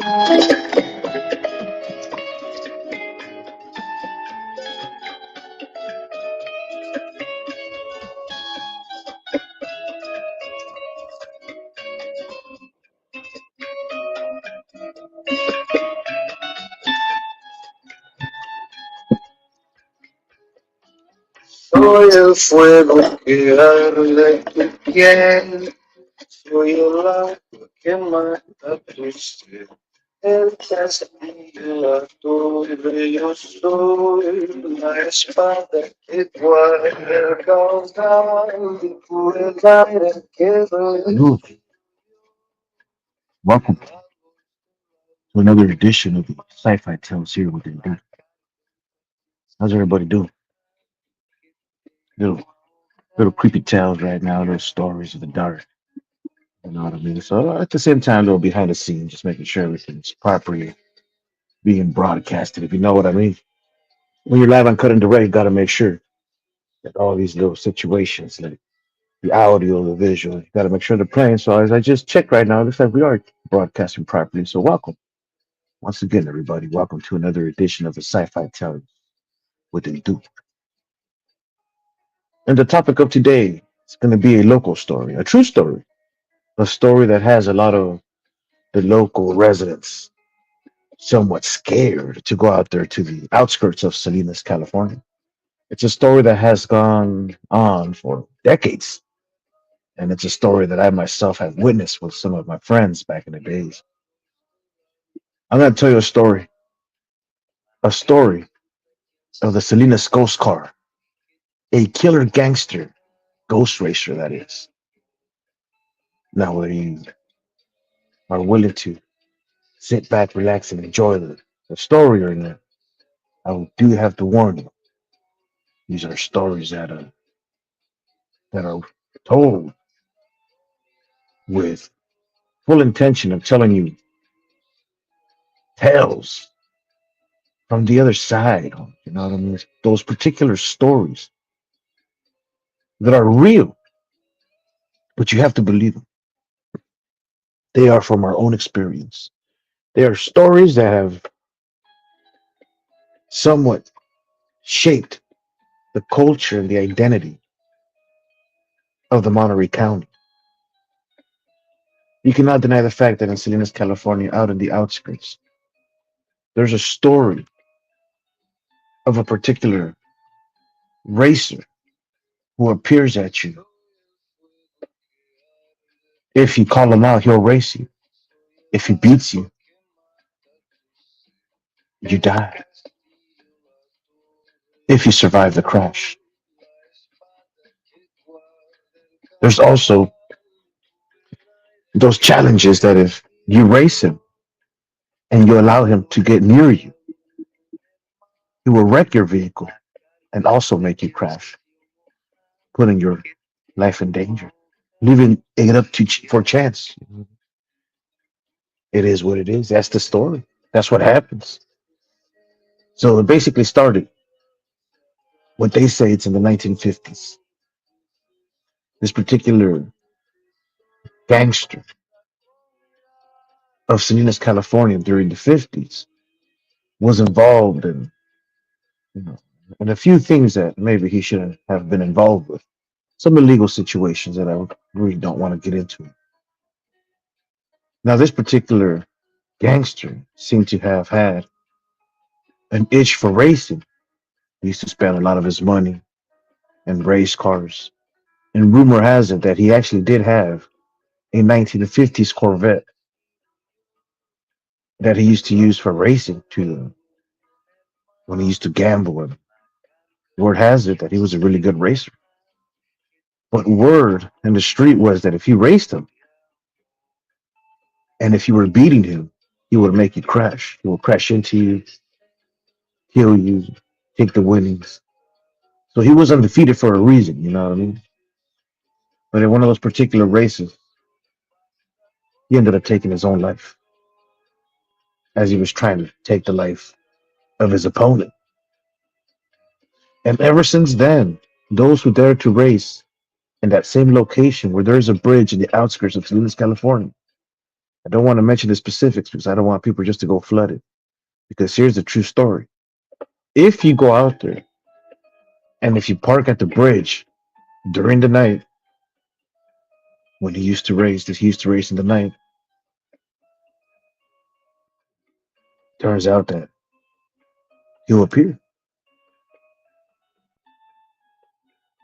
Soy el fuego que arde tu piel, soy el agua que mata tu sed. El castigo a tu yo soy la espada que guarda el caudal de pura aire que duele. Hello, welcome to another edition of the Sci-Fi Tales here with Dude. How's everybody doing? Little little creepy tales right now, little stories of the dark. You know what I mean? So at the same time, little behind the scenes, just making sure everything's properly being broadcasted. If you know what I mean. When you're live on Cut and Direct, you got to make sure that all these little situations, like the audio, the visual, you got to make sure they're playing. So as I just checked right now, it looks like we are broadcasting properly. So welcome once again, everybody. Welcome to another edition of the Sci-Fi Tales with Dude. And the topic of today is going to be a local story, a true story, a story that has a lot of the local residents somewhat scared to go out there to the outskirts of Salinas, California. It's a story that has gone on for decades, and it's a story that I myself have witnessed with some of my friends back in the days. I'm going to tell you a story of the Salinas ghost car, a killer gangster ghost racer, that is. Now, whether you are willing to sit back, relax, and enjoy the story or not, I do have to warn you. These are stories that are told with full intention of telling you tales from the other side. You know what I mean? Those particular stories that are real, but you have to believe them. They are from our own experience. They are stories that have somewhat shaped the culture and the identity of the Monterey County. You cannot deny the fact that in Salinas, California, out in the outskirts, there's a story of a particular racer who appears at you. If you call him out, he'll race you. If he beats you, you die. If you survive the crash, there's also those challenges that if you race him and you allow him to get near you, he will wreck your vehicle and also make you crash, putting your life in danger, leaving it up to for chance. It is what it is. That's the story. That's what happens. So it basically started. What they say it's in the 1950s. This particular gangster of Salinas, California during the 50s was involved in, you know, in a few things that maybe he shouldn't have been involved with. Some illegal situations that I really don't want to get into. Now, this particular gangster seemed to have had an itch for racing. He used to spend a lot of his money in race cars. And rumor has it that he actually did have a 1950s Corvette that he used to use for racing to when he used to gamble. And word has it that he was a really good racer. But word in the street was that if you raced him and if you were beating him, he would make you crash. He would crash into you, kill you, take the winnings. So he was undefeated for a reason, you know what I mean? But in one of those particular races, he ended up taking his own life as he was trying to take the life of his opponent. And ever since then, those who dared to race in that same location where there is a bridge in the outskirts of Salinas, California, I don't want to mention the specifics because I don't want people just to go flood it. Because here's the true story. If you go out there and if you park at the bridge during the night, when he used to race in the night, turns out that he'll appear.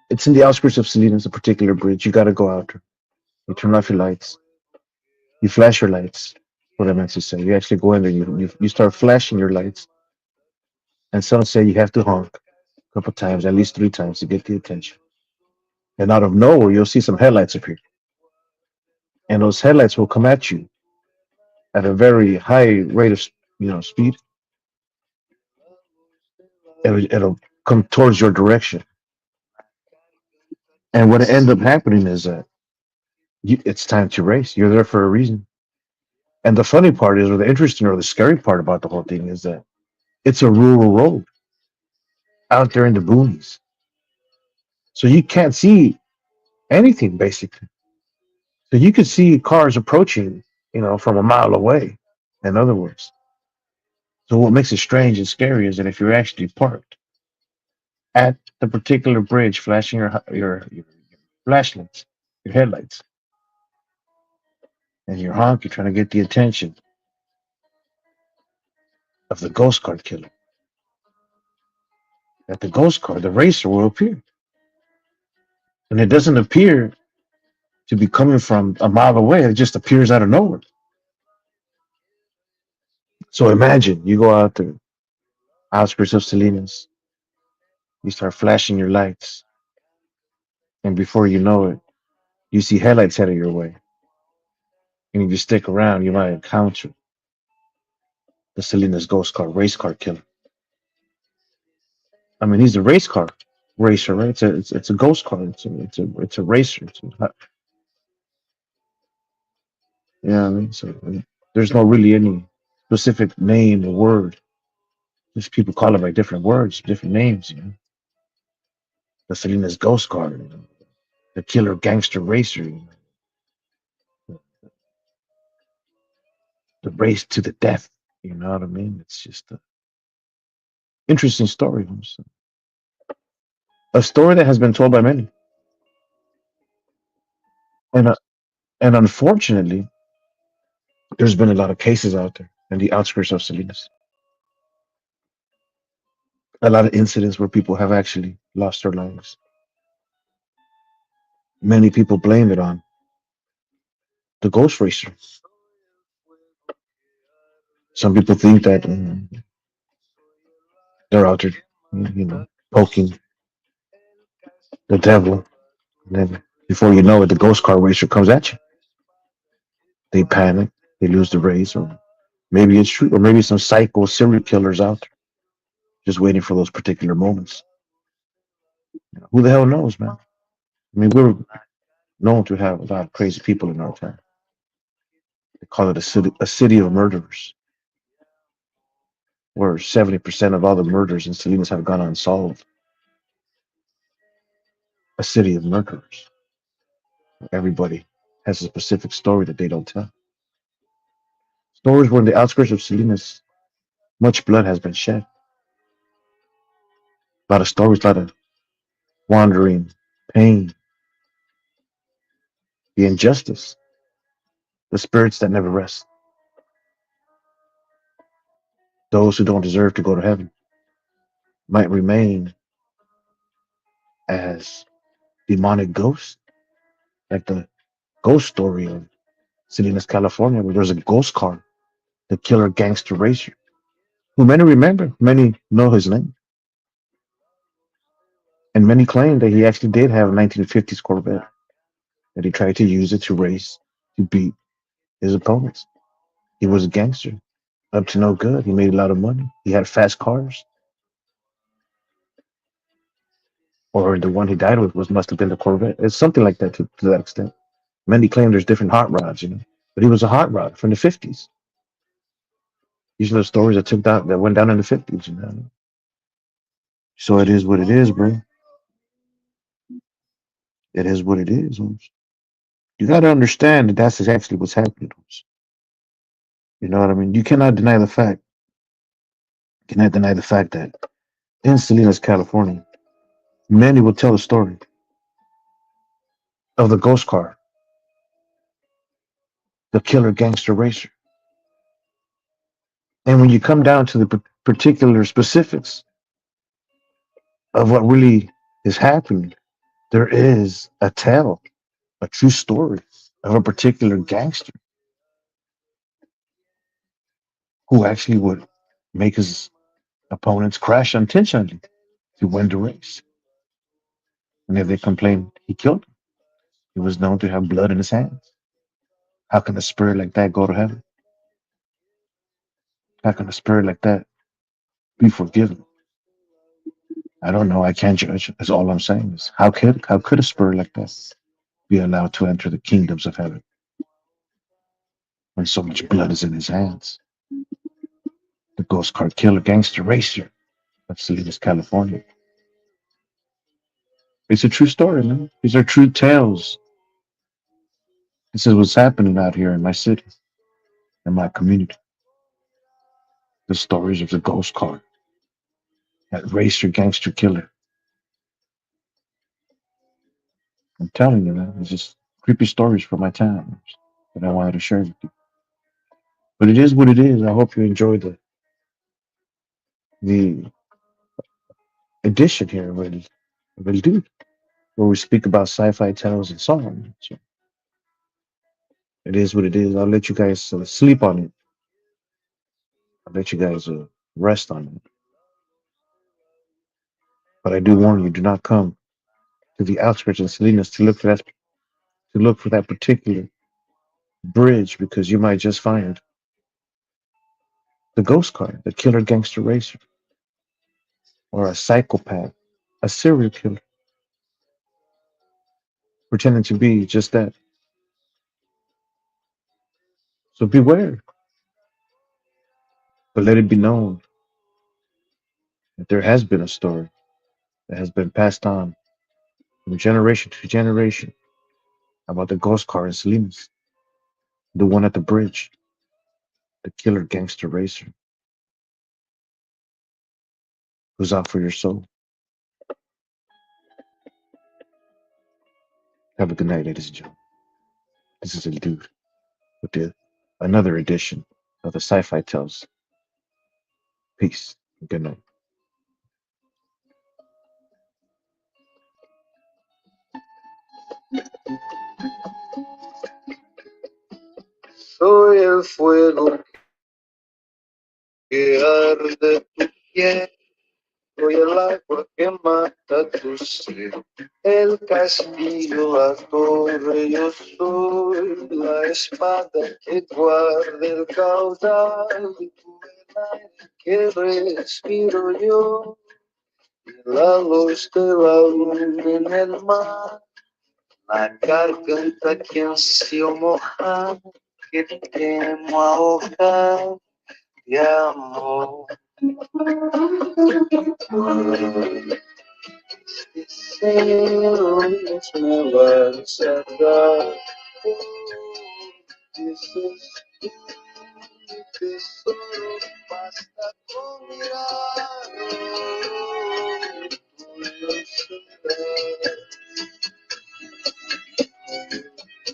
It's in the outskirts of Salinas, a particular bridge. You got to go out there. You turn off your lights. You flash your lights. What I meant to say. You actually go in there. You start flashing your lights. And some say you have to honk a couple times, at least 3 times to get the attention. And out of nowhere, you'll see some headlights appear. And those headlights will come at you at a very high rate of speed. It'll come towards your direction. And what ends up happening is that it's time to race. You're there for a reason. And the funny part is, or the interesting or the scary part about the whole thing is that it's a rural road out there in the boonies. So you can't see anything basically. So you could see cars approaching, from a mile away, in other words. So what makes it strange and scary is that if you're actually parked at the particular bridge, flashing your flashlights, your headlights, and you're honking, trying to get the attention of the ghost car killer, that the ghost car, the racer, will appear. And it doesn't appear to be coming from a mile away. It just appears out of nowhere. So imagine you go out there, outskirts of Salinas, you start flashing your lights, and before you know it, you see headlights headed your way. And if you stick around, you might encounter the Salinas ghost car, race car killer. I mean, he's a race car racer, right? It's a ghost car. It's a racer. Yeah, I mean, so there's no really any specific name or word. Just people call it by different words, different names. The Salinas ghost car, the killer gangster racer, the race to the death. You know what I mean? It's just an interesting story. A story that has been told by many, and and unfortunately, there's been a lot of cases out there in the outskirts of Salinas. A lot of incidents where people have actually lost their lives. Many people blame it on the ghost racer. Some people think that they're out there, poking the devil. And then before you know it, the ghost car racer comes at you. They panic. They lose the race, or maybe it's true, or maybe some psycho serial killers out there just waiting for those particular moments. Who the hell knows, man? I mean, we're known to have a lot of crazy people in our town. They call it a city of murderers, where 70% of all the murders in Salinas have gone unsolved. A city of murderers. Everybody has a specific story that they don't tell. Stories where in the outskirts of Salinas, much blood has been shed. A lot of stories, a lot of wandering, pain, the injustice, the spirits that never rest, those who don't deserve to go to heaven might remain as demonic ghosts, like the ghost story of Salinas, California, where there's a ghost car, the killer gangster racer, who many remember, many know his name, and many claim that he actually did have a 1950s Corvette, that he tried to use it to race, to beat his opponents. He was a gangster, up to no good. He made a lot of money. He had fast cars, or the one he died with was must have been the Corvette. It's something like that to that extent. Many claim there's different hot rods, but he was a hot rod from the 50s. These are the stories that went down in the 50s. So it is what it is, bro. It is what it is. You got to understand that that's actually what's happening. You know what I mean? You cannot deny the fact. Cannot deny the fact that in Salinas, California, many will tell the story of the ghost car, the killer gangster racer. And when you come down to the particular specifics of what really is happening, there is a tale, a true story of a particular gangster who actually would make his opponents crash intentionally to win the race. And if they complained, he killed them. He was known to have blood in his hands. How can a spirit like that go to heaven? How can a spirit like that be forgiven? I don't know. I can't judge. That's all I'm saying is how could a spirit like that be allowed to enter the kingdoms of heaven when so much blood is in his hands? The ghost car killer gangster racer of Salinas, California. It's a true story, man. These are true tales. This is what's happening out here in my city, in my community. The stories of the ghost car, that racer gangster killer. I'm telling you, man, it's just creepy stories from my town that I wanted to share with you. But it is what it is. I hope you enjoyed the edition here with Dude, where we speak about sci-fi tales and so on. So it is what it is. I'll let you guys sleep on it. I'll let you guys rest on it. But I do warn you, do not come to the outskirts of Salinas to look for that particular bridge because you might just find the ghost car, the killer gangster racer, or a psychopath, a serial killer, pretending to be just that. So beware. But let it be known that there has been a story that has been passed on from generation to generation about the ghost car in Salinas, the one at the bridge, the killer gangster racer who's out for your soul. Have a good night, ladies and gentlemen. This is El Dude with another edition of the Sci-Fi Tales. Peace. Good night. Soy el fuego que arde tu piel, soy el agua que mata tu sed, el castillo, la torre, yo soy la espada que guarda el caudal, y tú el aire que respiro yo, y la luz de la luna en el mar, la garganta que ansío mojar, que temo ahogar de amor. Celos me vas a dar. Dices tú, mi tesoro, basta con mirar. Tuyo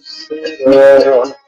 será.